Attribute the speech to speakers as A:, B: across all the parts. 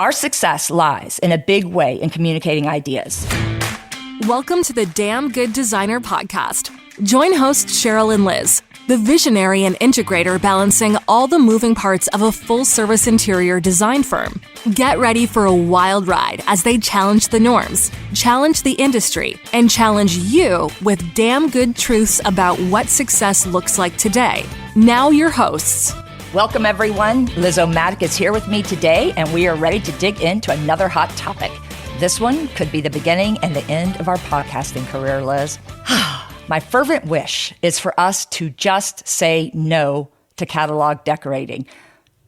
A: Our success lies in a big way in communicating ideas.
B: Welcome to the Damn Good Designer podcast. Join hosts Cheryl and Liz, the visionary and integrator balancing all the moving parts of a full-service interior design firm. Get ready for a wild ride as they challenge the norms, challenge the industry, and challenge you with damn good truths about what success looks like today. Now your hosts.
A: Welcome, everyone. Liz O'Maddock is here with me today, and we are ready to dig into another hot topic. This one could be the beginning and the end of our podcasting career, Liz. My fervent wish is for us to just say no to catalog decorating.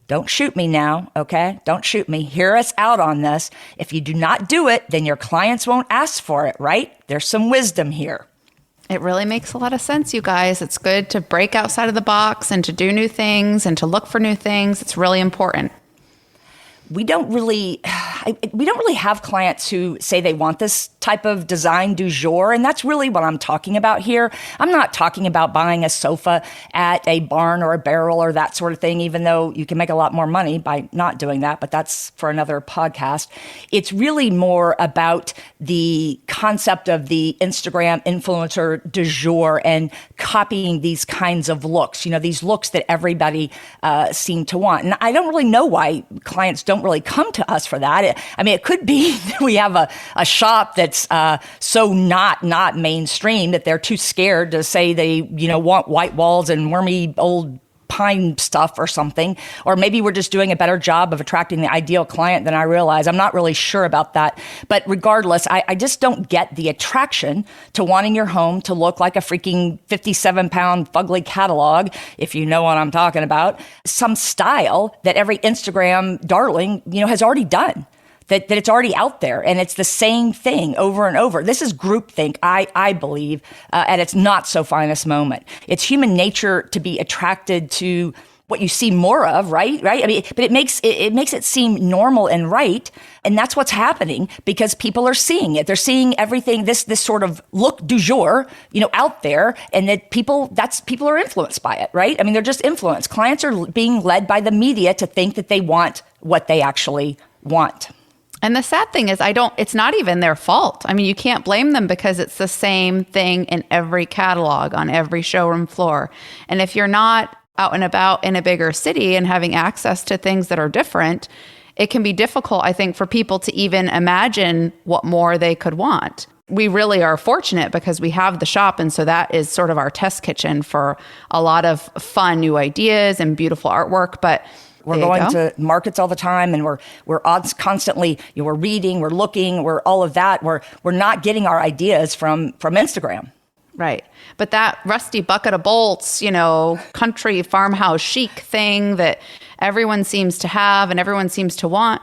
A: Don't shoot me now, okay? Don't shoot me. Hear us out on this. If you do not do it, then your clients won't ask for it, right? There's some wisdom here.
C: It really makes a lot of sense, you guys. It's good to break outside of the box and to do new things and to look for new things. It's really important.
A: We don't really have clients who say they want this type of design du jour, and that's really what I'm talking about here. I'm not talking about buying a sofa at a barn or a barrel or that sort of thing, even though you can make a lot more money by not doing that, but that's for another podcast. It's really more about the concept of the Instagram influencer du jour and copying these kinds of looks, these looks that everybody seem to want. And I don't really know why clients don't really come to us for that. It could be we have a shop that's so not mainstream that they're too scared to say they want white walls and wormy old pine stuff or something. Or maybe we're just doing a better job of attracting the ideal client than I realize. I'm not really sure about that. But regardless, I just don't get the attraction to wanting your home to look like a freaking 57-pound fugly catalog, if you know what I'm talking about. Some style that every Instagram darling, has already done. That it's already out there, and it's the same thing over and over. This is groupthink, I believe, at its not so finest moment. It's human nature to be attracted to what you see more of, right? But it makes it seem normal and right, and that's what's happening because people are seeing it. They're seeing everything, this sort of look du jour, out there, and that people are influenced by it, right? They're just influenced. Clients are being led by the media to think that they want what they actually want.
C: And the sad thing is, it's not even their fault. You can't blame them because it's the same thing in every catalog on every showroom floor. And if you're not out and about in a bigger city and having access to things that are different, it can be difficult, I think, for people to even imagine what more they could want. We really are fortunate because we have the shop. And so that is sort of our test kitchen for a lot of fun new ideas and beautiful artwork. But
A: we're going to markets all the time, and we're constantly, we're reading, we're looking, we're all of that. We're not getting our ideas from Instagram.
C: Right. But that rusty bucket of bolts, country farmhouse chic thing that everyone seems to have and everyone seems to want,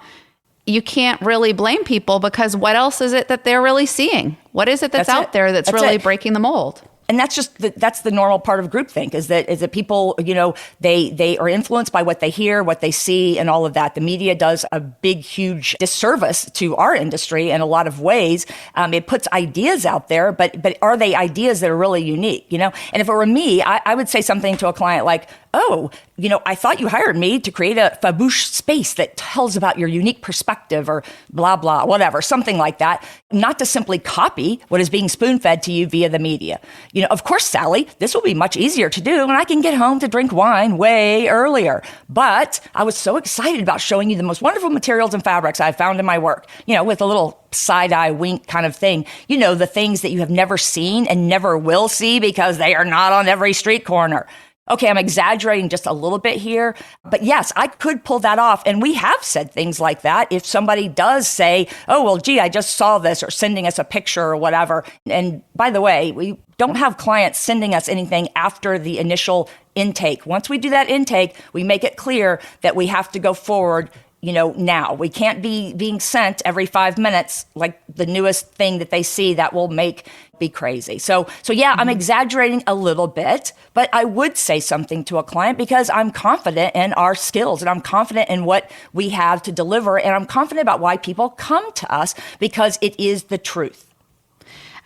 C: you can't really blame people because what else is it that they're really seeing? What is it that's out there that's really breaking the mold?
A: And that's just that's the normal part of groupthink is that people, they are influenced by what they hear, what they see, and all of that. The media does a big, huge disservice to our industry in a lot of ways. It puts ideas out there, but are they ideas that are really unique? And if it were me, I would say something to a client like, oh, I thought you hired me to create a fabouche space that tells about your unique perspective or blah, blah, whatever, something like that. Not to simply copy what is being spoon-fed to you via the media. Of course, Sally, this will be much easier to do and I can get home to drink wine way earlier. But I was so excited about showing you the most wonderful materials and fabrics I've found in my work, with a little side-eye wink kind of thing. The things that you have never seen and never will see because they are not on every street corner. Okay, I'm exaggerating just a little bit here, but yes, I could pull that off. And we have said things like that. If somebody does say, oh, well, gee, I just saw this, or sending us a picture or whatever. And by the way, we don't have clients sending us anything after the initial intake. Once we do that intake, we make it clear that we have to go forward now. We can't be being sent every 5 minutes like the newest thing that they see that will be crazy. So yeah, I'm exaggerating a little bit, but I would say something to a client because I'm confident in our skills and I'm confident in what we have to deliver. And I'm confident about why people come to us because it is the truth.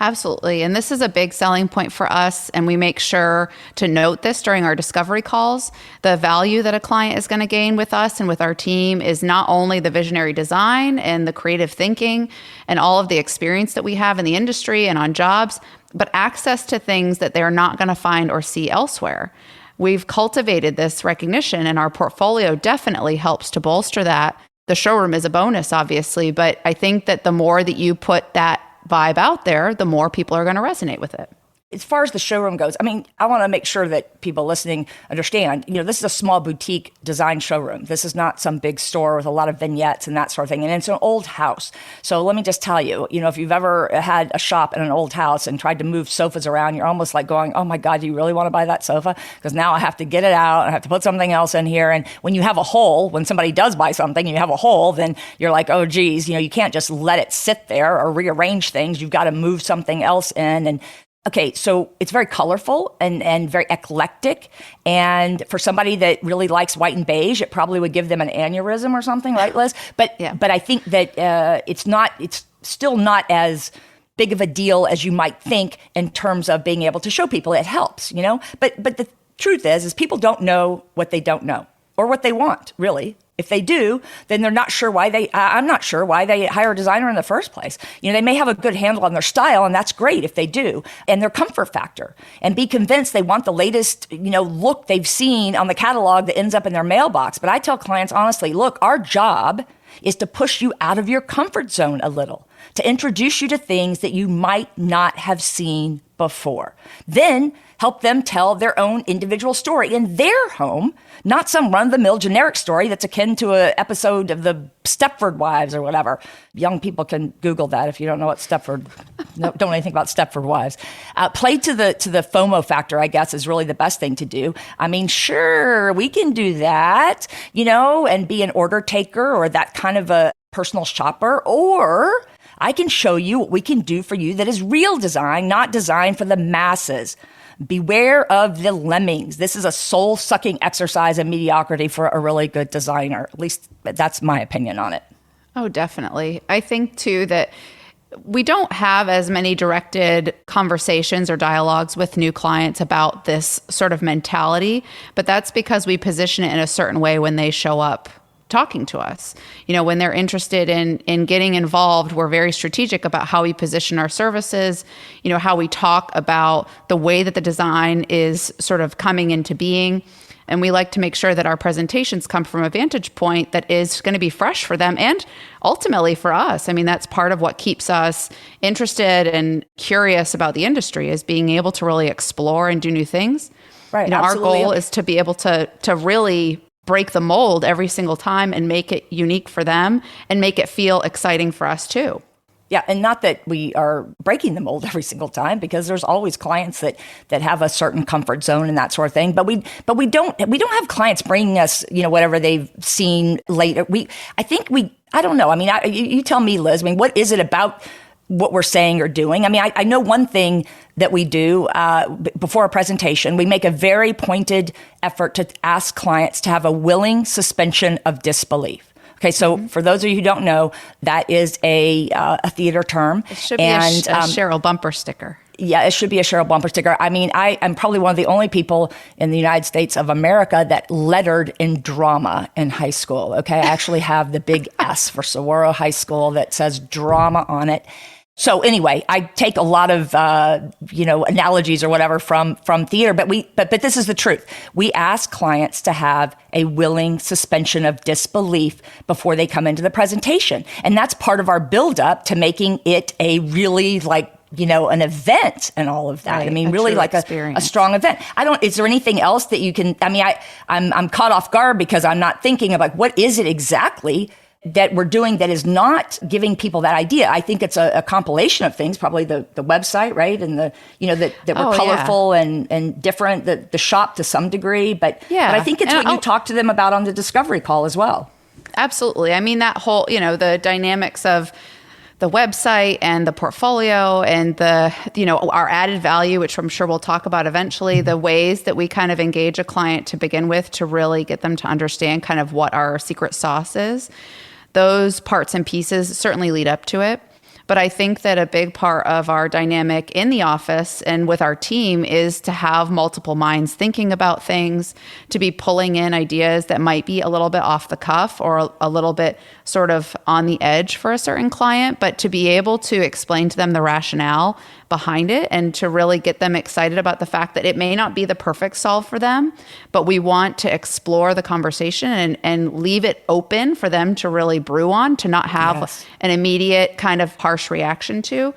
C: Absolutely. And this is a big selling point for us. And we make sure to note this during our discovery calls. The value that a client is going to gain with us and with our team is not only the visionary design and the creative thinking and all of the experience that we have in the industry and on jobs, but access to things that they're not going to find or see elsewhere. We've cultivated this recognition, and our portfolio definitely helps to bolster that. The showroom is a bonus, obviously, but I think that the more that you put that vibe out there, the more people are going to resonate with it.
A: As far as the showroom goes, I mean, I want to make sure that people listening understand, this is a small boutique design showroom. This is not some big store with a lot of vignettes and that sort of thing. And it's an old house. So let me just tell you, if you've ever had a shop in an old house and tried to move sofas around, you're almost like going, oh my God, do you really want to buy that sofa? Because now I have to get it out. I have to put something else in here. And when you have a hole, when somebody does buy something, you have a hole, then you're like, oh geez, you can't just let it sit there or rearrange things. You've got to move something else in. And okay, so it's very colorful and very eclectic. And for somebody that really likes white and beige, it probably would give them an aneurysm or something, right, Liz? But I think that it's still not as big of a deal as you might think in terms of being able to show people. It helps, But the truth is people don't know what they don't know or what they want, really. If they do, then they're not sure why I'm not sure why they hire a designer in the first place. They may have a good handle on their style, and that's great if they do, and their comfort factor, and be convinced they want the latest, look they've seen on the catalog that ends up in their mailbox. But I tell clients honestly, look, our job is to push you out of your comfort zone a little, to introduce you to things that you might not have seen before. Then help them tell their own individual story in their home, not some run-of-the-mill generic story that's akin to an episode of the Stepford Wives or whatever. Young people can Google that if you don't know what don't know anything about Stepford Wives. Play to the FOMO factor, I guess, is really the best thing to do. I mean, sure, we can do that, and be an order taker or that kind of a personal shopper, or I can show you what we can do for you that is real design, not design for the masses. Beware of the lemmings. This is a soul-sucking exercise in mediocrity for a really good designer. At least that's my opinion on it.
C: Oh, definitely. I think, too, that we don't have as many directed conversations or dialogues with new clients about this sort of mentality, but that's because we position it in a certain way when they show up talking to us. When they're interested in getting involved, we're very strategic about how we position our services, how we talk about the way that the design is sort of coming into being. And we like to make sure that our presentations come from a vantage point that is going to be fresh for them and ultimately for us. I mean, that's part of what keeps us interested and curious about the industry, is being able to really explore and do new things.
A: Right.
C: Our goal is to be able to really break the mold every single time and make it unique for them and make it feel exciting for us too.
A: Yeah, and not that we are breaking the mold every single time, because there's always clients that have a certain comfort zone and that sort of thing. But we don't have clients bringing us, whatever they've seen later. I don't know. I mean, you tell me, Liz. I mean, what is it about what we're saying or doing? I mean, I know one thing that we do before a presentation. We make a very pointed effort to ask clients to have a willing suspension of disbelief. Okay, so for those of you who don't know, that is a theater term.
C: It should be a Cheryl bumper sticker.
A: Yeah, it should be a Cheryl bumper sticker. I mean, I'm probably one of the only people in the United States of America that lettered in drama in high school. Okay, I actually have the big S for Saguaro High School that says drama on it. So anyway, I take a lot of analogies or whatever from theater, but this is the truth. We ask clients to have a willing suspension of disbelief before they come into the presentation, and that's part of our buildup to making it a really an event and all of that.
C: Right,
A: I mean, really like a strong event. Is there anything else that you can? I mean, I'm caught off guard because I'm not thinking of what is it exactly that we're doing that is not giving people that idea. I think it's a compilation of things, probably the website, right? And that we're colorful and different, the shop to some degree. But I think it's what you talk to them about on the discovery call as well.
C: Absolutely. I mean, that whole, the dynamics of the website and the portfolio and our added value, which I'm sure we'll talk about eventually, the ways that we kind of engage a client to begin with to really get them to understand kind of what our secret sauce is. Those parts and pieces certainly lead up to it. But I think that a big part of our dynamic in the office and with our team is to have multiple minds thinking about things, to be pulling in ideas that might be a little bit off the cuff or a little bit sort of on the edge for a certain client, but to be able to explain to them the rationale behind it and to really get them excited about the fact that it may not be the perfect solve for them, but we want to explore the conversation and leave it open for them to really brew on, to not have an immediate kind of harsh reaction to.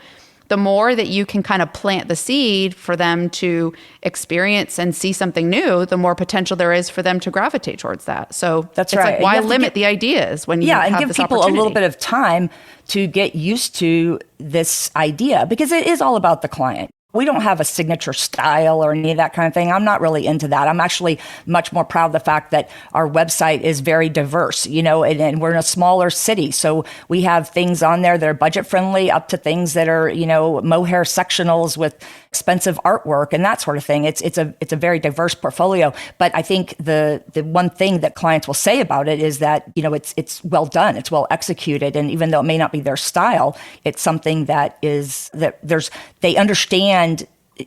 C: The more that you can kind of plant the seed for them to experience and see something new, the more potential there is for them to gravitate towards that. So
A: that's
C: it's
A: right.
C: like, why limit the ideas when you have
A: and give
C: this
A: people a little bit of time to get used to this idea, because it is all about the client. We don't have a signature style or any of that kind of thing. I'm not really into that. I'm actually much more proud of the fact that our website is very diverse, and we're in a smaller city. So we have things on there that are budget friendly up to things that are, mohair sectionals with expensive artwork and that sort of thing. It's a very diverse portfolio. But I think the one thing that clients will say about it is that, it's well done, it's well executed. And even though it may not be their style, it's something that they understand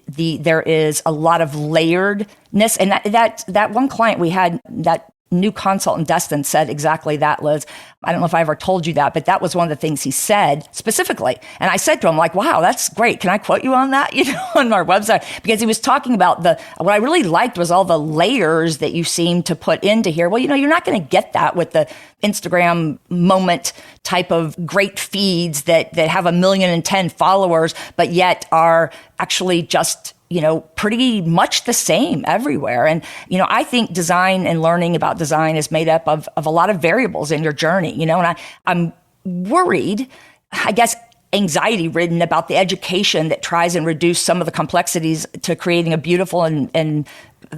A: there is a lot of layeredness. And that one client we had, that new consultant, Destin, said exactly that, Liz. I don't know if I ever told you that, but that was one of the things he said specifically. And I said to him, like, wow, that's great. Can I quote you on that, on our website? Because he was talking about what I really liked was all the layers that you seem to put into here. Well, you're not going to get that with the Instagram moment type of great feeds that have 1,010,000 followers, but yet are actually just pretty much the same everywhere. And, I think design and learning about design is made up of a lot of variables in your journey, and I'm worried, I guess, anxiety ridden about the education that tries and reduce some of the complexities to creating a beautiful and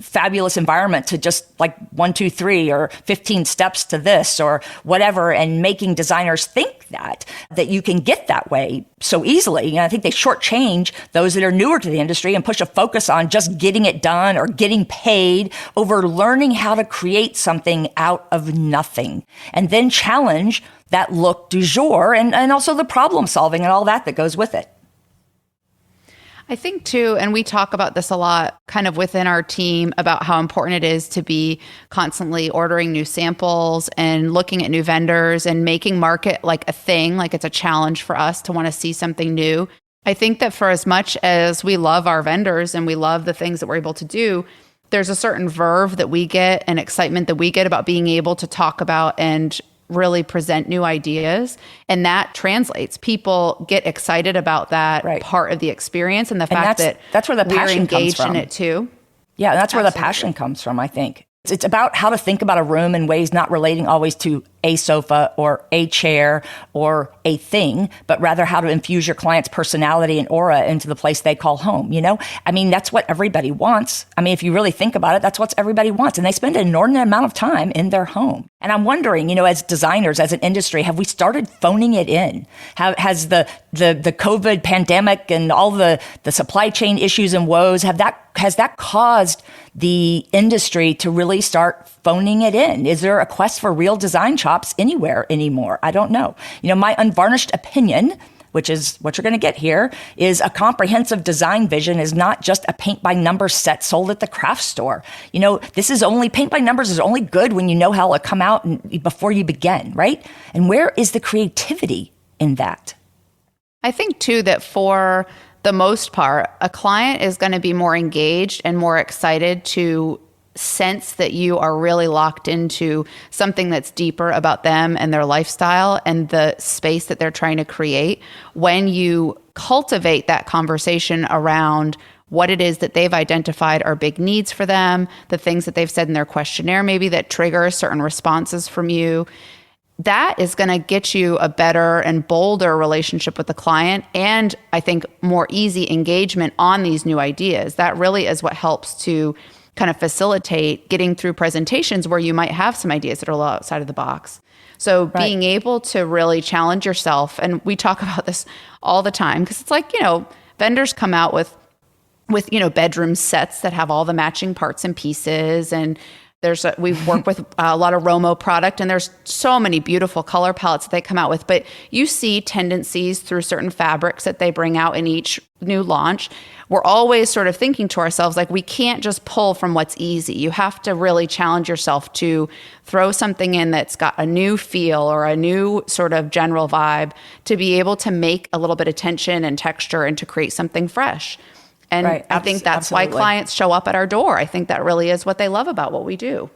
A: fabulous environment to just like 1, 2, 3 or 15 steps to this or whatever, and making designers think that you can get that way so easily. And I think they shortchange those that are newer to the industry and push a focus on just getting it done or getting paid over learning how to create something out of nothing, and then challenge that look du jour and also the problem solving and all that goes with it.
C: I think too, and we talk about this a lot kind of within our team about how important it is to be constantly ordering new samples and looking at new vendors and making market like a thing, like it's a challenge for us to want to see something new. I think that for as much as we love our vendors and we love the things that we're able to do, there's a certain verve that we get and excitement that we get about being able to talk about and really present new ideas. And that translates. People get excited about that part of the experience and the fact
A: that's where the passion
C: we're engaged
A: comes from.
C: in it too.
A: Yeah, that's where the passion comes from, I think. It's about how to think about a room in ways not relating always to a sofa or a chair or a thing, but rather how to infuse your client's personality and aura into the place they call home, I mean, that's what everybody wants. I mean, if you really think about it, that's what everybody wants. And they spend an inordinate amount of time in their home. And I'm wondering, as designers, as an industry, have we started phoning it in? Has the COVID pandemic and all the supply chain issues and woes, has that caused the industry to really start phoning it in? Is there a quest for real design chops anywhere anymore? I don't know. My unvarnished opinion, which is what you're going to get here, is a comprehensive design vision is not just a paint by numbers set sold at the craft store. Paint by numbers is only good when you know how it'll come out before you begin, right? And where is the creativity in that?
C: I think too that for the most part, a client is going to be more engaged and more excited to sense that you are really locked into something that's deeper about them and their lifestyle and the space that they're trying to create when you cultivate that conversation around what it is that they've identified are big needs for them, the things that they've said in their questionnaire maybe that trigger certain responses from you. That is going to get you a better and bolder relationship with the client, and I think more easy engagement on these new ideas. That really is what helps to kind of facilitate getting through presentations where you might have some ideas that are a little outside of the box. So being able to really challenge yourself, and we talk about this all the time because it's like, vendors come out with bedroom sets that have all the matching parts and pieces, and We work with a lot of Romo product, and there's so many beautiful color palettes that they come out with. But you see tendencies through certain fabrics that they bring out in each new launch. We're always sort of thinking to ourselves, like, we can't just pull from what's easy. You have to really challenge yourself to throw something in that's got a new feel or a new sort of general vibe to be able to make a little bit of tension and texture and to create something fresh. And
A: right.
C: I think that's Absolutely. Why clients show up at our door. I think that really is what they love about what we do.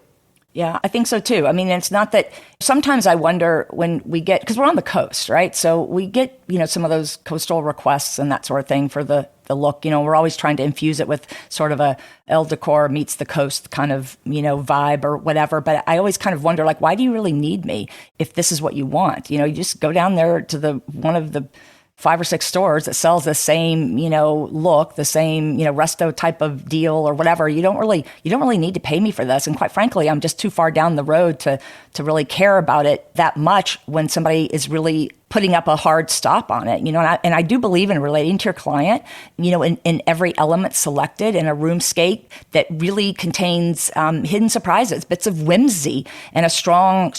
A: Yeah, I think so too. I mean, it's not that sometimes I wonder when we get, because we're on the coast, right? So we get, some of those coastal requests and that sort of thing for the look. We're always trying to infuse it with sort of a El Decor meets the coast kind of, vibe or whatever. But I always kind of wonder, like, why do you really need me if this is what you want? You just go down there to one of the 5 or 6 stores that sells the same, look, the same, resto type of deal or whatever. You don't really need to pay me for this. And quite frankly, I'm just too far down the road to really care about it that much when somebody is really putting up a hard stop on it, and I do believe in relating to your client, in every element selected in a roomscape that really contains hidden surprises, bits of whimsy, and a strong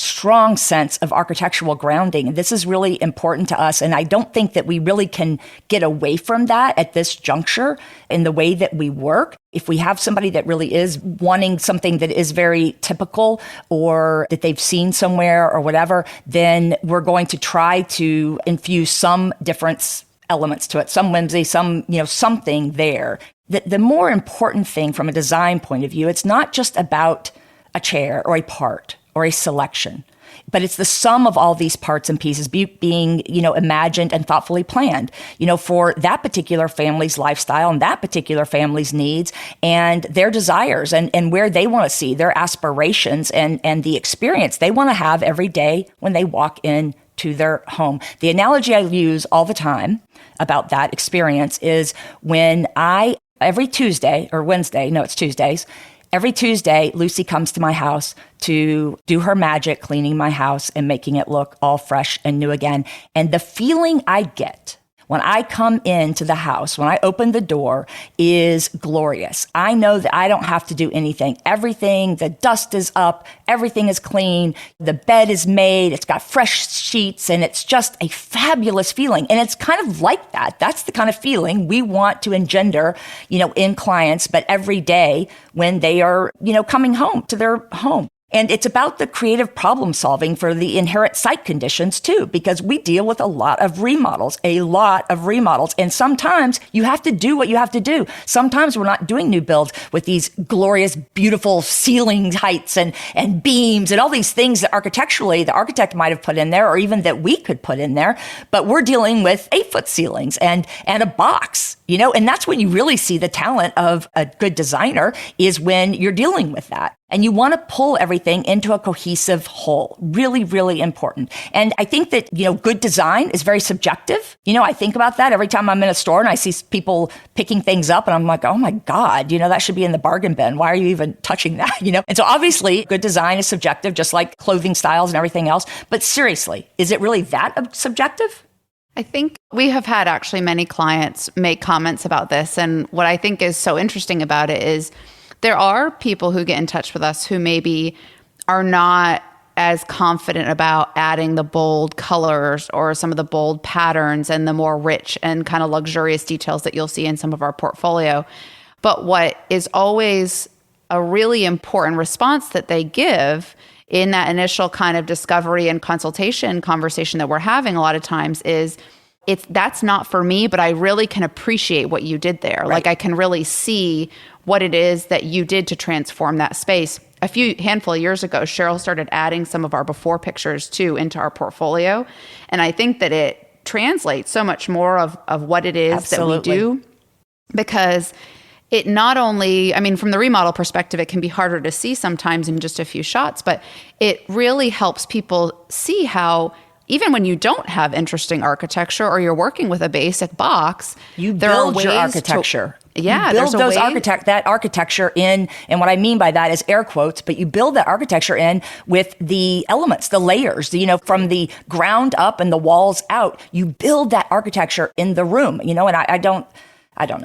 A: sense of architectural grounding. This is really important to us, and I don't think that we really can get away from that at this juncture in the way that we work. If we have somebody that really is wanting something that is very typical or that they've seen somewhere or whatever, then we're going to try to infuse some different elements to it, some whimsy, some, something there. The more important thing from a design point of view, it's not just about a chair or a part or a selection, but it's the sum of all these parts and pieces being, imagined and thoughtfully planned, for that particular family's lifestyle and that particular family's needs and their desires and where they want to see their aspirations and the experience they want to have every day when they walk in to their home. The analogy I use all the time about that experience is when every Tuesday or Wednesday, no, it's Tuesdays, every Tuesday, Lucy comes to my house to do her magic, cleaning my house and making it look all fresh and new again. And the feeling I get when I come into the house, when I open the door, is glorious. I know that I don't have to do anything. Everything, the dust is up, everything is clean, the bed is made, it's got fresh sheets, and it's just a fabulous feeling. And it's kind of like that. That's the kind of feeling we want to engender, in clients, but every day when they are, coming home to their home. And it's about the creative problem solving for the inherent site conditions too, because we deal with a lot of remodels. And sometimes you have to do what you have to do. Sometimes we're not doing new builds with these glorious, beautiful ceiling heights and beams and all these things that architecturally the architect might have put in there or even that we could put in there. But we're dealing with 8-foot ceilings and a box, and that's when you really see the talent of a good designer is when you're dealing with that. And you want to pull everything into a cohesive whole. Really, really important. And I think that, good design is very subjective. I think about that every time I'm in a store and I see people picking things up and I'm like, oh my God, that should be in the bargain bin. Why are you even touching that? And so obviously good design is subjective, just like clothing styles and everything else. But seriously, is it really that subjective?
C: I think we have had actually many clients make comments about this. And what I think is so interesting about it is there are people who get in touch with us who maybe are not as confident about adding the bold colors or some of the bold patterns and the more rich and kind of luxurious details that you'll see in some of our portfolio. But what is always a really important response that they give in that initial kind of discovery and consultation conversation that we're having a lot of times is, that's not for me, but I really can appreciate what you did there. Right. Like I can really see what it is that you did to transform that space. A handful of years ago, Cheryl started adding some of our before pictures too into our portfolio. And I think that it translates so much more of what it is
A: Absolutely.
C: That we do, because it not only, from the remodel perspective, it can be harder to see sometimes in just a few shots, but it really helps people see how even when you don't have interesting architecture or you're working with a basic box,
A: you build your architecture.
C: Yeah,
A: you build that architecture in, and what I mean by that is air quotes, but you build that architecture in with the elements, the layers, from the ground up and the walls out. You build that architecture in the room, and I don't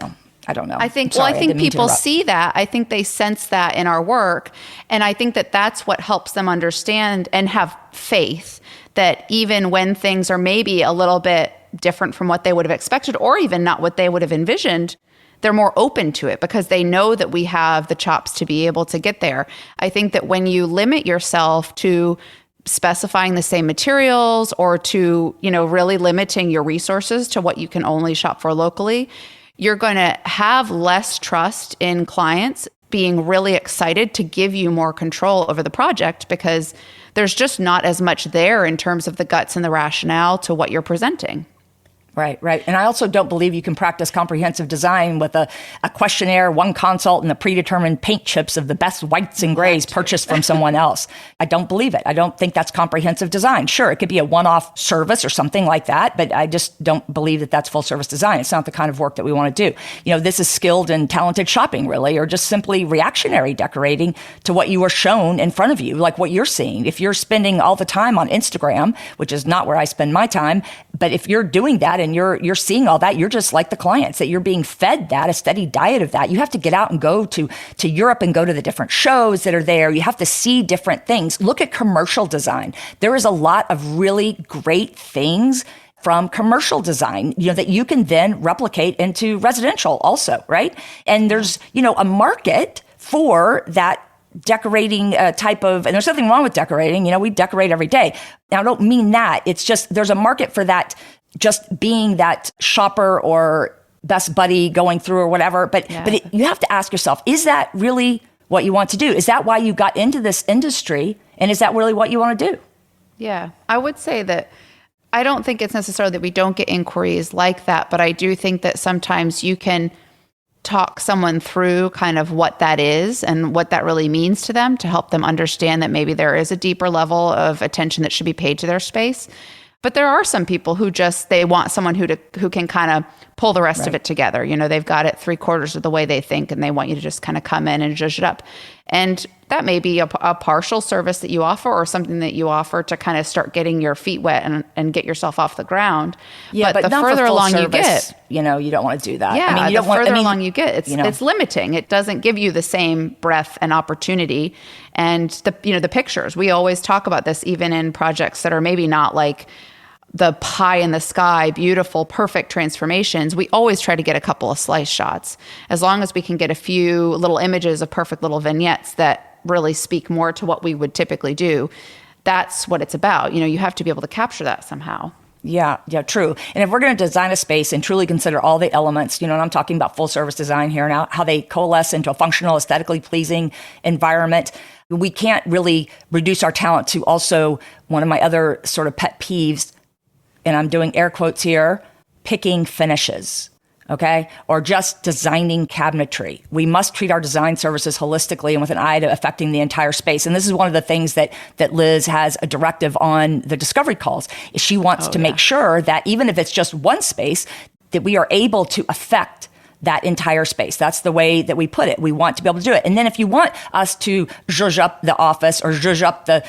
A: know. I don't know.
C: I think,
A: Sorry,
C: well, I think
A: didn't mean to
C: people
A: interrupt.
C: see that. I think they sense that in our work. And I think that that's what helps them understand and have faith that even when things are maybe a little bit different from what they would have expected, or even not what they would have envisioned, they're more open to it because they know that we have the chops to be able to get there. I think that when you limit yourself to specifying the same materials or to, really limiting your resources to what you can only shop for locally, you're going to have less trust in clients being really excited to give you more control over the project because there's just not as much there in terms of the guts and the rationale to what you're presenting.
A: Right. And I also don't believe you can practice comprehensive design with a questionnaire, one consult, and the predetermined paint chips of the best whites and grays purchased from someone else. I don't believe it. I don't think that's comprehensive design. Sure, it could be a one-off service or something like that, but I just don't believe that that's full service design. It's not the kind of work that we want to do. This is skilled and talented shopping, really, or just simply reactionary decorating to what you are shown in front of you, like what you're seeing. If you're spending all the time on Instagram, which is not where I spend my time, but if you're doing that and you're seeing all that, you're just like the clients, that you're being fed that, a steady diet of that. You have to get out and go to Europe and go to the different shows that are there. You have to see different things. Look at commercial design. There is a lot of really great things from commercial design, that you can then replicate into residential also, right? And there's, a market for that decorating type of, and there's nothing wrong with decorating. We decorate every day. Now, I don't mean that. It's just there's a market for that, just being that shopper or best buddy going through or whatever. But you have to ask yourself, is that really what you want to do? Is that why you got into this industry? And is that really what you want to do?
C: Yeah, I would say that I don't think it's necessarily that we don't get inquiries like that, but I do think that sometimes you can talk someone through kind of what that is and what that really means to them to help them understand that maybe there is a deeper level of attention that should be paid to their space. But there are some people who they want someone who can kind of pull the rest of it together. They've got it 3/4 of the way they think, and they want you to just kind of come in and zhuzh it up. And that may be a partial service that you offer or something that you offer to kind of start getting your feet wet and get yourself off the ground.
A: Yeah, but
C: the
A: not
C: further
A: for full
C: along
A: service,
C: you get,
A: you don't want to do that.
C: Yeah,
A: you don't want,
C: further along you get, it's limiting. It doesn't give you the same breadth and opportunity. And the pictures, we always talk about this even in projects that are maybe not like the pie in the sky, beautiful, perfect transformations. We always try to get a couple of slice shots. As long as we can get a few little images of perfect little vignettes that really speak more to what we would typically do, that's what it's about. You have to be able to capture that somehow.
A: Yeah, true. And if we're going to design a space and truly consider all the elements, and I'm talking about full service design here now, how they coalesce into a functional, aesthetically pleasing environment, we can't really reduce our talent to also one of my other sort of pet peeves, and I'm doing air quotes here, picking finishes, okay? Or just designing cabinetry. We must treat our design services holistically and with an eye to affecting the entire space. And this is one of the things that Liz has a directive on the discovery calls. Is she wants to make sure that even if it's just one space, that we are able to affect that entire space. That's the way that we put it. We want to be able to do it. And then if you want us to zhuzh up the office or zhuzh up the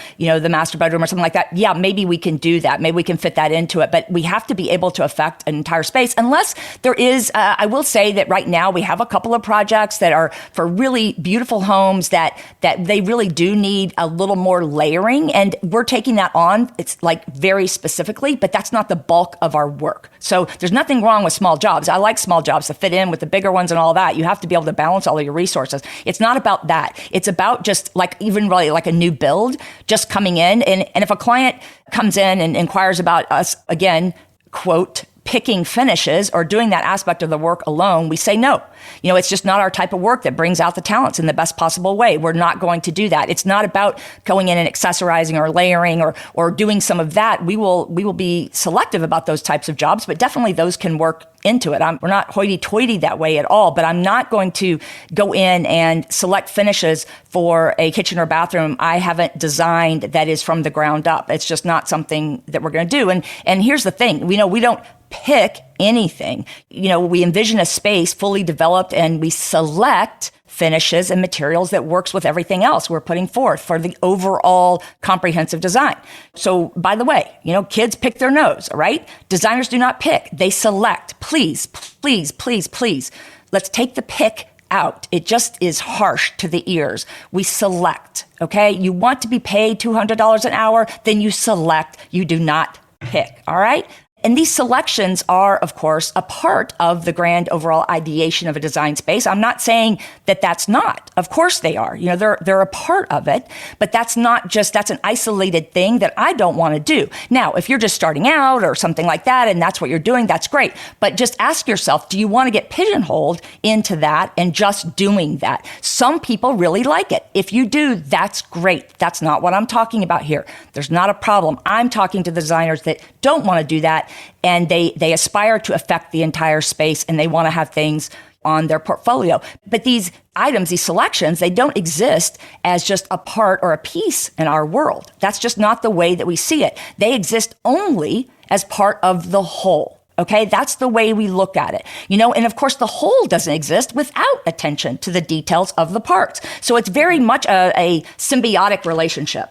A: master bedroom or something like that, yeah, maybe we can do that. Maybe we can fit that into it. But we have to be able to affect an entire space unless there is, I will say that right now we have a couple of projects that are for really beautiful homes that they really do need a little more layering. And we're taking that on. It's like very specifically, but that's not the bulk of our work. So there's nothing wrong with small jobs. I like small jobs to fit in with the bigger ones and all that. You have to be able to balance all of your resources. It's not about that. It's about just like even really like a new build, just coming in. And if a client comes in and inquires about us, again, quote, picking finishes or doing that aspect of the work alone, we say no. It's just not our type of work that brings out the talents in the best possible way. We're not going to do that. It's not about going in and accessorizing or layering or doing some of that. We will be selective about those types of jobs, but definitely those can work into it. We're not hoity-toity that way at all, but I'm not going to go in and select finishes for a kitchen or bathroom I haven't designed that is from the ground up. It's just not something that we're going to do. And here's the thing, we don't pick anything. We envision a space fully developed and we select finishes and materials that works with everything else we're putting forth for the overall comprehensive design. So by the way, kids pick their nose, all right? Designers do not pick, they select. Please, please, please, please let's take the pick out. It just is harsh to the ears. We select, okay? You want to be paid $200 an hour, then you select, you do not pick, all right? And these selections are, of course, a part of the grand overall ideation of a design space. I'm not saying that that's not. Of course they are. They're a part of it, but that's an isolated thing that I don't want to do. Now, if you're just starting out or something like that, and that's what you're doing, that's great. But just ask yourself, do you want to get pigeonholed into that and just doing that? Some people really like it. If you do, that's great. That's not what I'm talking about here. There's not a problem. I'm talking to the designers that don't want to do that, and they aspire to affect the entire space, and they want to have things on their portfolio. But these items, these selections, they don't exist as just a part or a piece in our world. That's just not the way that we see it. They exist only as part of the whole. Okay, that's the way we look at it. And of course, the whole doesn't exist without attention to the details of the parts. So it's very much a symbiotic relationship.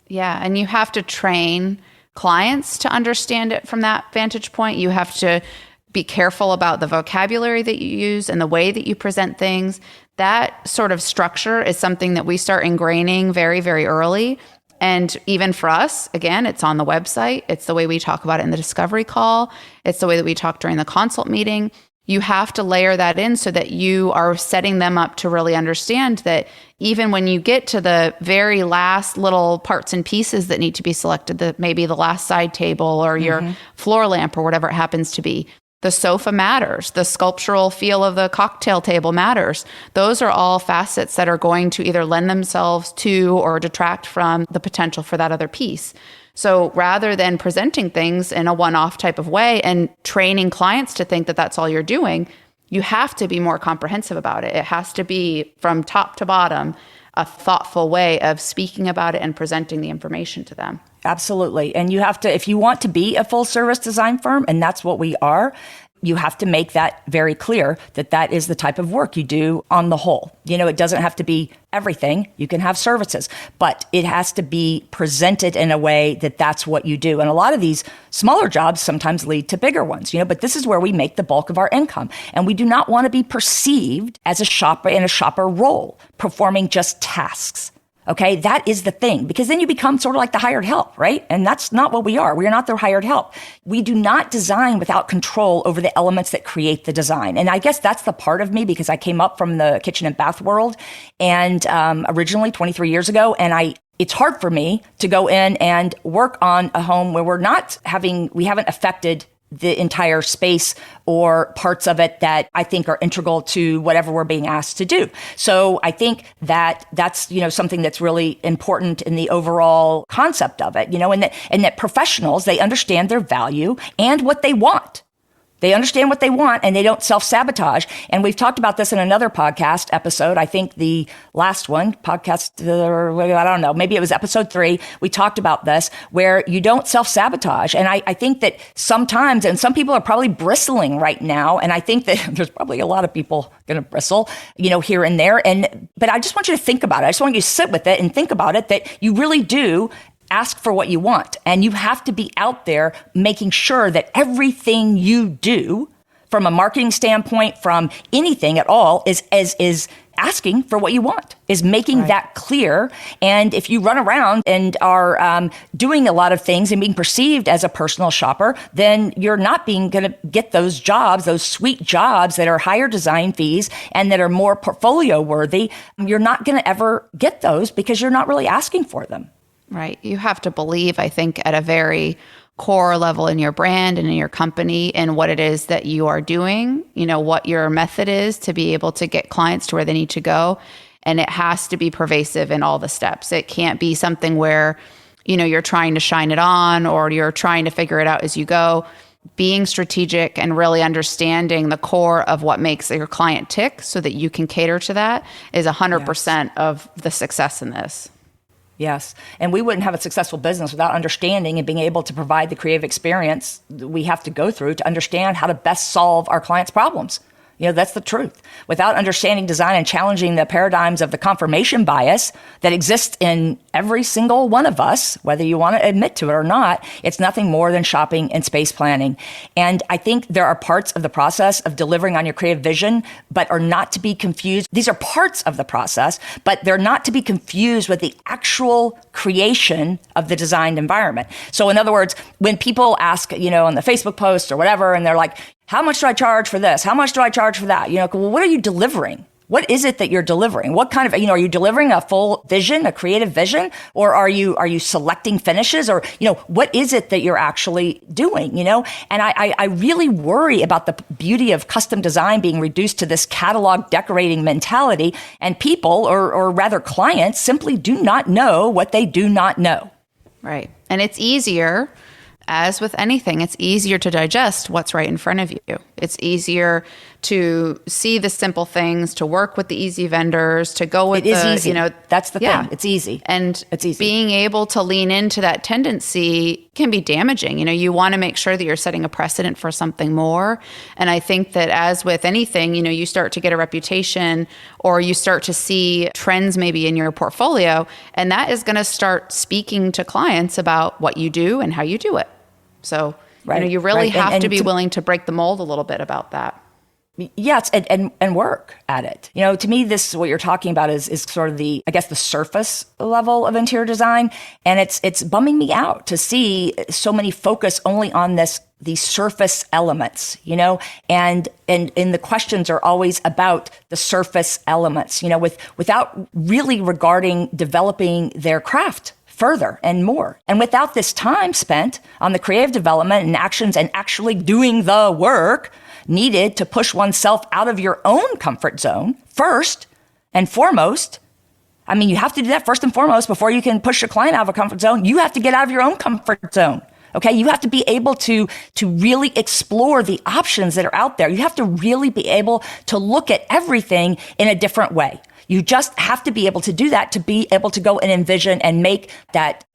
C: Yeah, and you have to train clients to understand it from that vantage point. You have to be careful about the vocabulary that you use and the way that you present things. That sort of structure is something that we start ingraining very, very early. And even for us, again, it's on the website. It's the way we talk about it in the discovery call. It's the way that we talk during the consult meeting. You have to layer that in so that you are setting them up to really understand that even when you get to the very last little parts and pieces that need to be selected, maybe the last side table or your floor lamp or whatever it happens to be, the sofa matters. The sculptural feel of the cocktail table matters. Those are all facets that are going to either lend themselves to or detract from the potential for that other piece. So rather than presenting things in a one-off type of way and training clients to think that that's all you're doing, you have to be more comprehensive about it. It has to be from top to bottom, a thoughtful way of speaking about it and presenting the information to them.
A: Absolutely. And you have to, if you want to be a full service design firm, and that's what we are, you have to make that very clear that that is the type of work you do on the whole. It doesn't have to be everything. You can have services, but it has to be presented in a way that that's what you do. And a lot of these smaller jobs sometimes lead to bigger ones, but this is where we make the bulk of our income. And we do not want to be perceived as a shopper in a shopper role, performing just tasks. Okay, that is the thing, because then you become sort of like the hired help, right? And that's not what we are. We are not the hired help. We do not design without control over the elements that create the design. And I guess that's the part of me, because I came up from the kitchen and bath world, and originally 23 years ago, and it's hard for me to go in and work on a home where we haven't affected the entire space or parts of it that I think are integral to whatever we're being asked to do. So I think that that's, something that's really important in the overall concept of it, and that professionals, they understand their value and what they want. They understand what they want, and they don't self-sabotage. And we've talked about this in another podcast episode. I think the last one, I don't know, maybe it was episode 3. We talked about this, where you don't self-sabotage. And I think that sometimes, and some people are probably bristling right now, and I think that there's probably a lot of people going to bristle, here and there. But I just want you to think about it. I just want you to sit with it and think about it, that you really do ask for what you want. And you have to be out there making sure that everything you do from a marketing standpoint, from anything at all, is asking for what you want, is making that clear. And if you run around and are doing a lot of things and being perceived as a personal shopper, then you're not going to get those jobs, those sweet jobs that are higher design fees and that are more portfolio worthy. You're not going to ever get those because you're not really asking for them.
C: Right. You have to believe, I think, at a very core level in your brand and in your company and what it is that you are doing, what your method is to be able to get clients to where they need to go. And it has to be pervasive in all the steps. It can't be something where, you're trying to shine it on or you're trying to figure it out as you go. Being strategic and really understanding the core of what makes your client tick so that you can cater to that is 100% of the success in this.
A: Yes. And we wouldn't have a successful business without understanding and being able to provide the creative experience we have to go through to understand how to best solve our clients' problems. That's the truth. Without understanding design and challenging the paradigms of the confirmation bias that exists in every single one of us, whether you want to admit to it or not, it's nothing more than shopping and space planning. And I think there are parts of the process of delivering on your creative vision, but are not to be confused. These are parts of the process, but they're not to be confused with the actual creation of the designed environment. So in other words, when people ask, on the Facebook post or whatever, and they're like, how much do I charge for this? How much do I charge for that? Well, what are you delivering? What is it that you're delivering? What kind of, are you delivering a full vision, a creative vision? Or are you selecting finishes? Or, what is it that you're actually doing, And I really worry about the beauty of custom design being reduced to this catalog decorating mentality. And people, or rather clients, simply do not know what they do not know.
C: Right. And it's easier. As with anything, it's easier to digest what's right in front of you. It's easier to see the simple things, to work with the easy vendors, to go with
A: easy. That's the thing. It's easy.
C: And
A: it's easy.
C: Being able to lean into that tendency can be damaging. You want to make sure that you're setting a precedent for something more. And I think that as with anything, you start to get a reputation or you start to see trends maybe in your portfolio, and that is going to start speaking to clients about what you do and how you do it. So, you really have to be willing to break the mold a little bit about that.
A: Yes, and work at it. To me, this what you're talking about is sort of the surface level of interior design, and it's bumming me out to see so many focus only on these surface elements, and the questions are always about the surface elements, without really regarding developing their craft further and more. And without this time spent on the creative development and actions and actually doing the work needed to push oneself out of your own comfort zone first and foremost. You have to do that first and foremost before you can push your client out of a comfort zone. You have to get out of your own comfort zone. Okay. You have to be able to really explore the options that are out there. You have to really be able to look at everything in a different way. You just have to be able to do that, to be able to go and envision and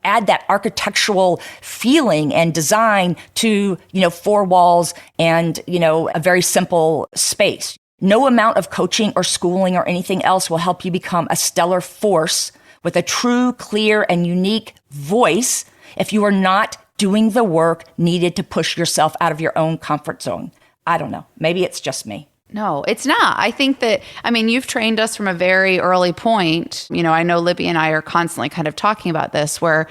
A: add that architectural feeling and design to, four walls and, a very simple space. No amount of coaching or schooling or anything else will help you become a stellar force with a true, clear, and unique voice if you are not doing the work needed to push yourself out of your own comfort zone. I don't know. Maybe it's just me.
C: No, it's not. I think that, you've trained us from a very early point. I know Libby and I are constantly kind of talking about this, where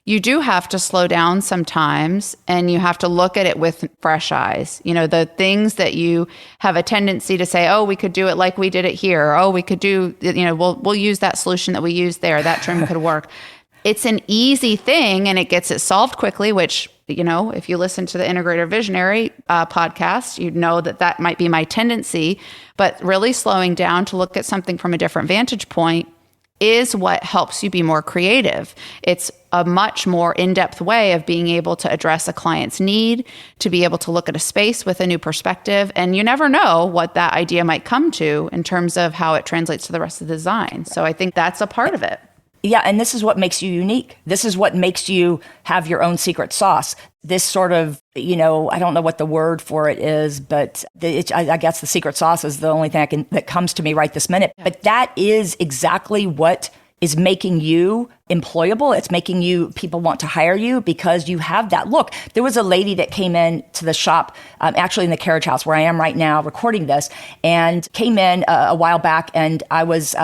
C: you do have to slow down sometimes and you have to look at it with fresh eyes. The things that you have a tendency to say, oh, we could do it like we did it here. Or, oh, we could do, we'll use that solution that we used there. That trim could work. It's an easy thing and it gets it solved quickly, which, if you listen to the Integrator Visionary podcast, you'd know that might be my tendency. But really slowing down to look at something from a different vantage point is what helps you be more creative. It's a much more in-depth way of being able to address a client's need, to be able to look at a space with a new perspective. And you never know what that idea might come to in terms of how it translates to the rest of the design. So I think that's a part of it.
A: Yeah, and this is what makes you unique. This is what makes you have your own secret sauce. This sort of, I don't know what the word for it is, but I guess the secret sauce is the only thing that comes to me right this minute. Yeah. But that is exactly what is making you employable. It's making people want to hire you because you have that look. There was a lady that came in to the shop, actually in the carriage house where I am right now recording this, and came in a while back, and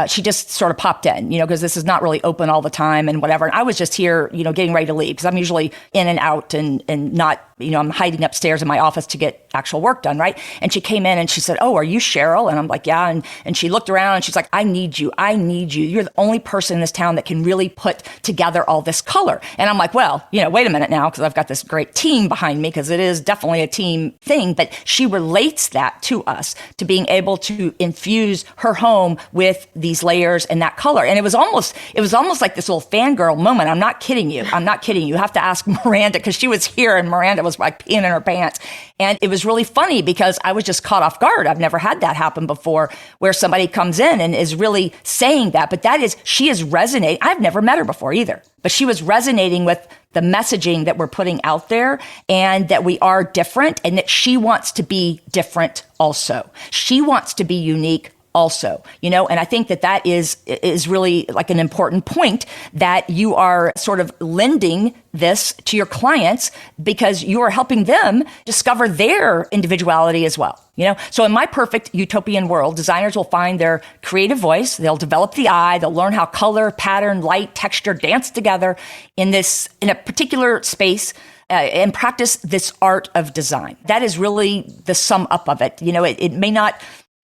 A: she just sort of popped in, because this is not really open all the time and whatever. And I was just here, getting ready to leave because I'm usually in and out and not, I'm hiding upstairs in my office to get actual work done, right? And she came in and she said, "Oh, are you Cheryl?" And I'm like, "Yeah." And she looked around and she's like, I need you. You're the only person in this town that can really put together all this color." And I'm like, well, wait a minute now, because I've got this great team behind me, because it is definitely a team thing. But she relates that to us, to being able to infuse her home with these layers and that color. And it was almost like this little fangirl moment. I'm not kidding you. You have to ask Miranda, because she was here and Miranda was like peeing in her pants. And it was really funny because I was just caught off guard. I've never had that happen before where somebody comes in and is really saying that. But she is resonating. I've never met her before either, but she was resonating with the messaging that we're putting out there and that we are different and that she wants to be different also. She wants to be unique also, and I think that is really like an important point that you are sort of lending this to your clients because you are helping them discover their individuality as well. So in my perfect utopian world, designers will find their creative voice. They'll develop the eye. They'll learn how color, pattern, light, texture dance together in a particular space. And practice this art of design. That is really the sum up of it. It may not.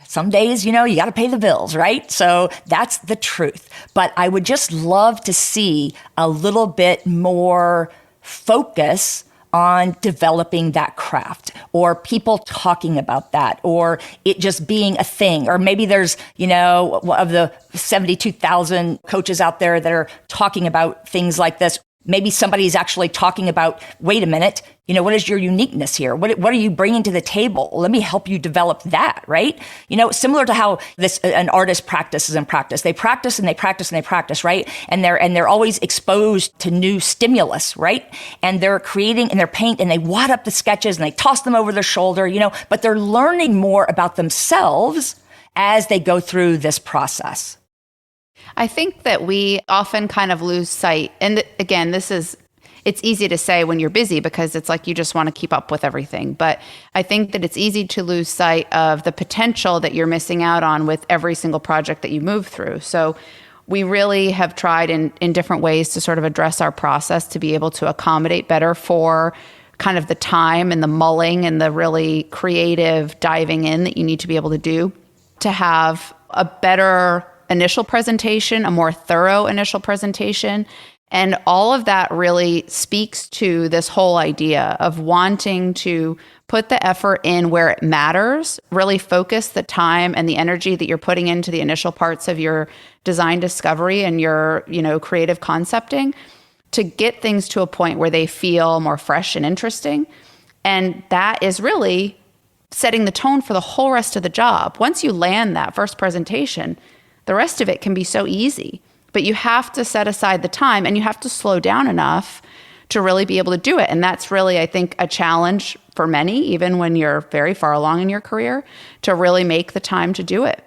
A: Some days, you got to pay the bills, right? So that's the truth. But I would just love to see a little bit more focus on developing that craft or people talking about that or it just being a thing. Or maybe there's, of the 72,000 coaches out there that are talking about things like this. Maybe somebody's actually talking about, wait a minute, what is your uniqueness here? What are you bringing to the table? Let me help you develop that, right? Similar to how an artist practices and practice. They practice and they practice and they practice, right? And they're always exposed to new stimulus, right? And they're creating and they're paint and they wad up the sketches and they toss them over their shoulder, but they're learning more about themselves as they go through this process.
C: I think that we often kind of lose sight. And again, it's easy to say when you're busy because it's like you just want to keep up with everything. But I think that it's easy to lose sight of the potential that you're missing out on with every single project that you move through. So we really have tried in different ways to sort of address our process to be able to accommodate better for kind of the time and the mulling and the really creative diving in that you need to be able to do to have a better initial presentation, a more thorough initial presentation. And all of that really speaks to this whole idea of wanting to put the effort in where it matters, really focus the time and the energy that you're putting into the initial parts of your design discovery and your, creative concepting to get things to a point where they feel more fresh and interesting. And that is really setting the tone for the whole rest of the job. Once you land that first presentation, the rest of it can be so easy. But you have to set aside the time and you have to slow down enough to really be able to do it. And that's really, I think, a challenge for many, even when you're very far along in your career, to really make the time to do it.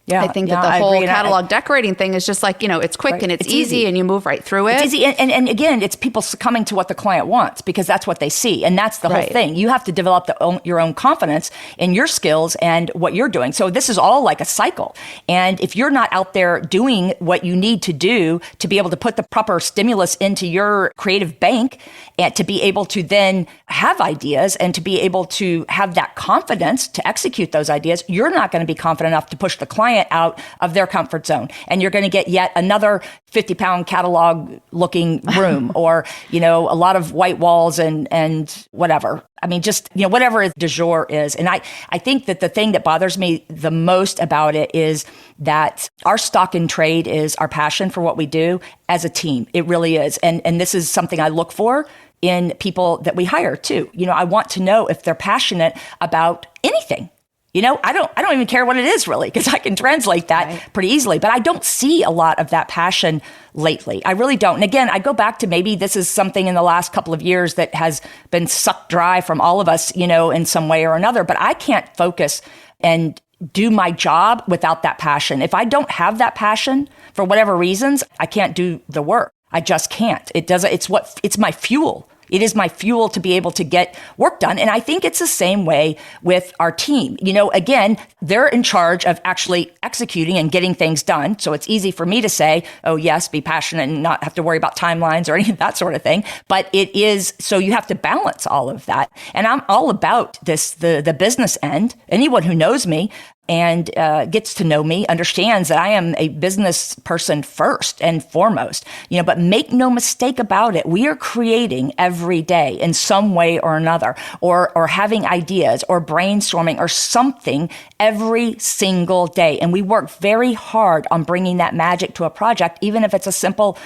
C: Yeah, I think that the whole catalog decorating thing is just like, it's quick right. And it's easy and you move right through it.
A: It's easy. And again, it's people succumbing to what the client wants because that's what they see. And that's the whole thing. You have to develop your own confidence in your skills and what you're doing. So this is all like a cycle. And if you're not out there doing what you need to do to be able to put the proper stimulus into your creative bank and to be able to then have ideas and to be able to have that confidence to execute those ideas, you're not going to be confident enough to push the client out of their comfort zone. And you're going to get yet another 50-pound catalog looking room or, a lot of white walls and whatever. I mean, just, whatever du jour is. And I think that the thing that bothers me the most about it is that our stock in trade is our passion for what we do as a team. It really is. And this is something I look for in people that we hire too. I want to know if they're passionate about anything. I don't even care what it is really, because I can translate that pretty easily, but I don't see a lot of that passion lately. I really don't. And again, I go back to maybe this is something in the last couple of years that has been sucked dry from all of us, in some way or another, but I can't focus and do my job without that passion. If I don't have that passion for whatever reasons, I can't do the work. I just can't. It's my fuel. It is my fuel to be able to get work done. And I think it's the same way with our team. Again, they're in charge of actually executing and getting things done. So it's easy for me to say, oh, yes, be passionate and not have to worry about timelines or any of that sort of thing. But it is, so you have to balance all of that. And I'm all about this, the business end. Anyone who knows me, and gets to know me, understands that I am a business person first and foremost, but make no mistake about it. We are creating every day in some way or another, or having ideas or brainstorming or something every single day. And we work very hard on bringing that magic to a project, even if it's a simple,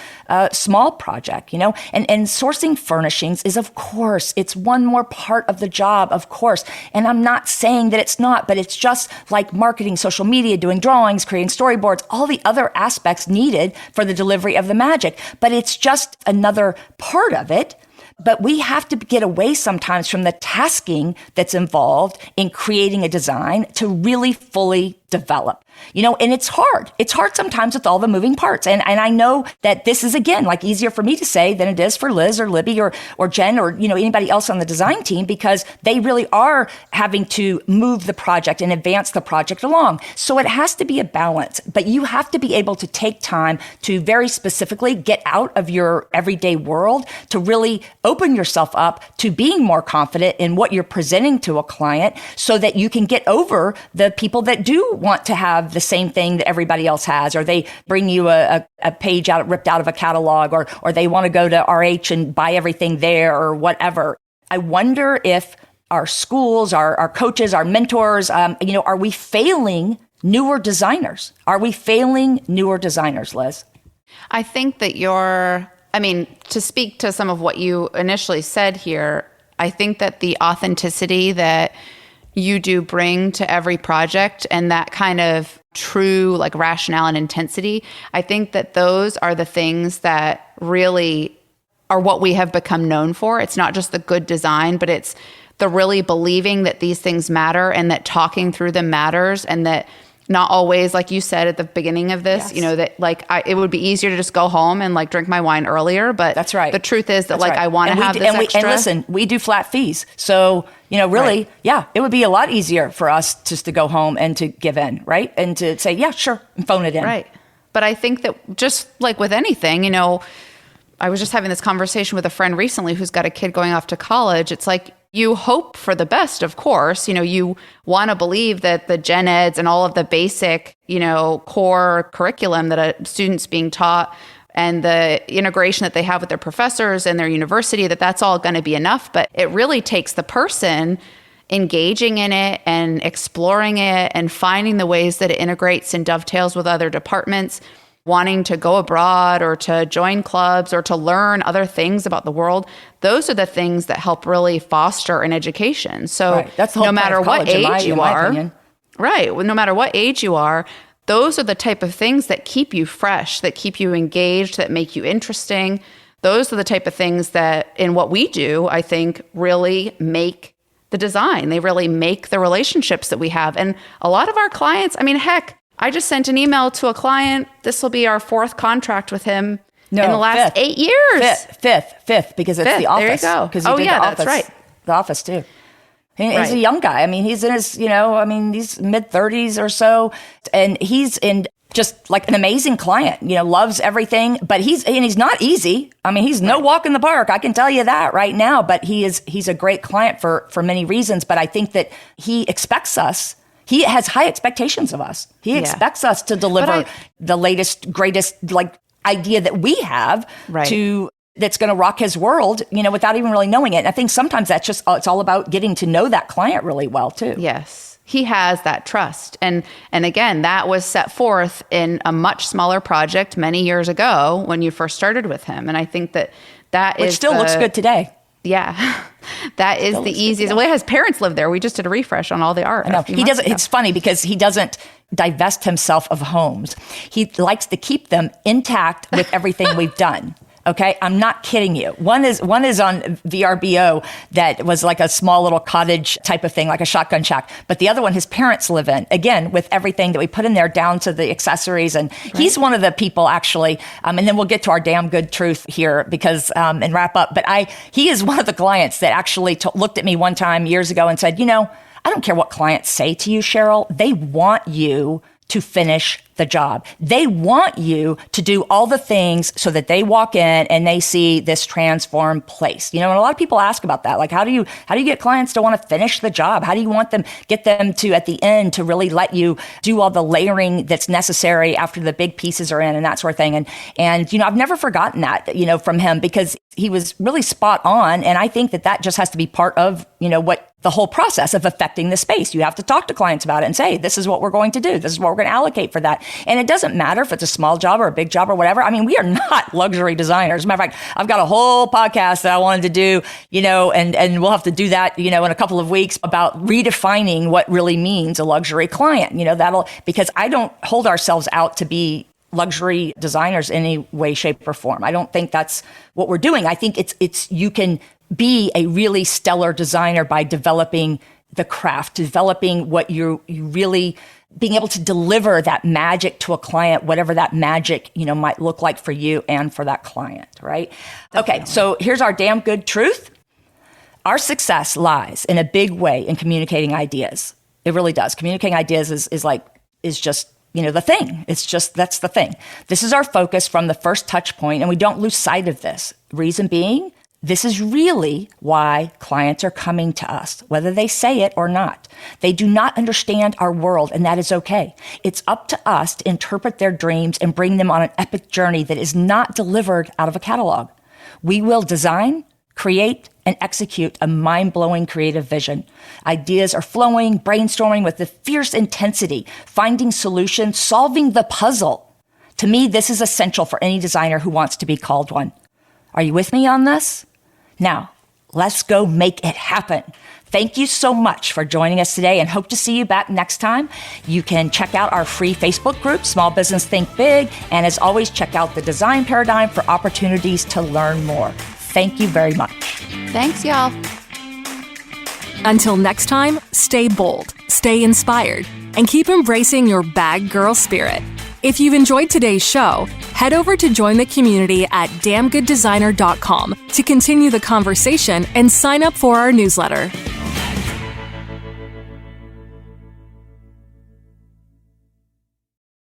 A: small project, and sourcing furnishings is, of course, it's one more part of the job, of course. And I'm not saying that it's not, but it's just like marketing, social media, doing drawings, creating storyboards, all the other aspects needed for the delivery of the magic. But it's just another part of it. But we have to get away sometimes from the tasking that's involved in creating a design to really fully develop, and it's hard. It's hard sometimes with all the moving parts. And I know that this is, again, like easier for me to say than it is for Liz or Libby or Jen or, anybody else on the design team, because they really are having to move the project and advance the project along. So it has to be a balance, but you have to be able to take time to very specifically get out of your everyday world to really open yourself up to being more confident in what you're presenting to a client so that you can get over the people that do want to have the same thing that everybody else has, or they bring you a page ripped out of a catalog, or they want to go to RH and buy everything there or whatever. I wonder if our schools, our coaches, our mentors, are we failing newer designers? Are we failing newer designers, Liz?
C: I think that to speak to some of what you initially said here, I think that the authenticity that you do bring to every project and that kind of true like rationale and intensity, I think that those are the things that really are what we have become known for. It's not just the good design, but it's the really believing that these things matter and that talking through them matters, and that not always, like you said at the beginning of this,
A: yes.
C: That it would be easier to just go home and like drink my wine earlier. But
A: that's right.
C: The truth is that
A: that's right.
C: I want to have this extra.
A: And listen, we do flat fees. So, really,
C: right.
A: Yeah, it would be a lot easier for us just to go home and to give in, right? And to say, yeah, sure, and phone it in.
C: Right. But I think that just like with anything, I was just having this conversation with a friend recently who's got a kid going off to college. It's like, you hope for the best, of course. You want to believe that the gen eds and all of the basic, core curriculum that a student's being taught and the integration that they have with their professors and their university, that's all going to be enough. But it really takes the person engaging in it and exploring it and finding the ways that it integrates and dovetails with other departments, wanting to go abroad or to join clubs or to learn other things about the world. Those are the things that help really foster an education. So
A: right. That's the whole
C: no matter
A: college,
C: what age you are,
A: opinion.
C: Right. Well, no matter what age you are, those are the type of things that keep you fresh, that keep you engaged, that make you interesting. Those are the type of things that in what we do, I think really make the design. They really make the relationships that we have. And a lot of our clients, heck, I just sent an email to a client. This will be our 4th contract with him in the last 8 years.
A: Fifth, because it's the office.
C: There you go.
A: Because
C: that's right.
A: The office too. He's a young guy. He's in his, he's mid-30s or so, and he's in just like an amazing client. Loves everything, but he's not easy. He's no walk in the park. I can tell you that right now. But he's a great client for many reasons. But I think that he expects us. He has high expectations of us. He expects us to deliver the latest, greatest idea that we have that's going to rock his world, without even really knowing it. And I think sometimes it's all about getting to know that client really well too.
C: Yes. He has that trust. And again, that was set forth in a much smaller project many years ago when you first started with him. And I think which
A: still looks good today.
C: Yeah, that is the easiest. Well, his parents live there. We just did a refresh on all the art.
A: I know. He doesn't. It's funny because he doesn't divest himself of homes. He likes to keep them intact with everything we've done. Okay, I'm not kidding you. One is on VRBO that was like a small little cottage type of thing, like a shotgun shack. But the other one, his parents live in, again, with everything that we put in there down to the accessories. And he's one of the people actually, and then we'll get to our damn good truth here because, and wrap up. But he is one of the clients that actually looked at me one time years ago and said, I don't care what clients say to you, Cheryl. They want you to finish the job. They want you to do all the things so that they walk in and they see this transformed place. And a lot of people ask about that. Like, how do you get clients to want to finish the job? How do you get them to, at the end, to really let you do all the layering that's necessary after the big pieces are in and that sort of thing? And I've never forgotten that, from him, because he was really spot on. And I think that just has to be part of, what the whole process of affecting the space. You have to talk to clients about it and say, this is what we're going to do. This is what we're going to allocate for that. And it doesn't matter if it's a small job or a big job or whatever. I mean, we are not luxury designers. As a matter of fact, I've got a whole podcast that I wanted to do, and we'll have to do that, in a couple of weeks, about redefining what really means a luxury client. Because I don't hold ourselves out to be luxury designers in any way, shape, or form. I don't think that's what we're doing. I think it's you can be a really stellar designer by developing the craft, developing what you really being able to deliver that magic to a client, whatever that magic, might look like for you and for that client, right? Definitely. Okay, so here's our damn good truth. Our success lies in a big way in communicating ideas. It really does. Communicating ideas is just the thing. That's the thing. This is our focus from the first touch point, and we don't lose sight of this. Reason being, this is really why clients are coming to us, whether they say it or not. They do not understand our world, and that is okay. It's up to us to interpret their dreams and bring them on an epic journey that is not delivered out of a catalog. We will design, create, and execute a mind-blowing creative vision. Ideas are flowing, brainstorming with the fierce intensity, finding solutions, solving the puzzle. To me, this is essential for any designer who wants to be called one. Are you with me on this? Now, let's go make it happen. Thank you so much for joining us today, and hope to see you back next time. You can check out our free Facebook group, Small Business Think Big, and as always, check out the Design Paradigm for opportunities to learn more. Thank you very much.
C: Thanks, y'all.
B: Until next time, stay bold, stay inspired, and keep embracing your bag girl spirit. If you've enjoyed today's show, head over to join the community at damngooddesigner.com to continue the conversation and sign up for our newsletter.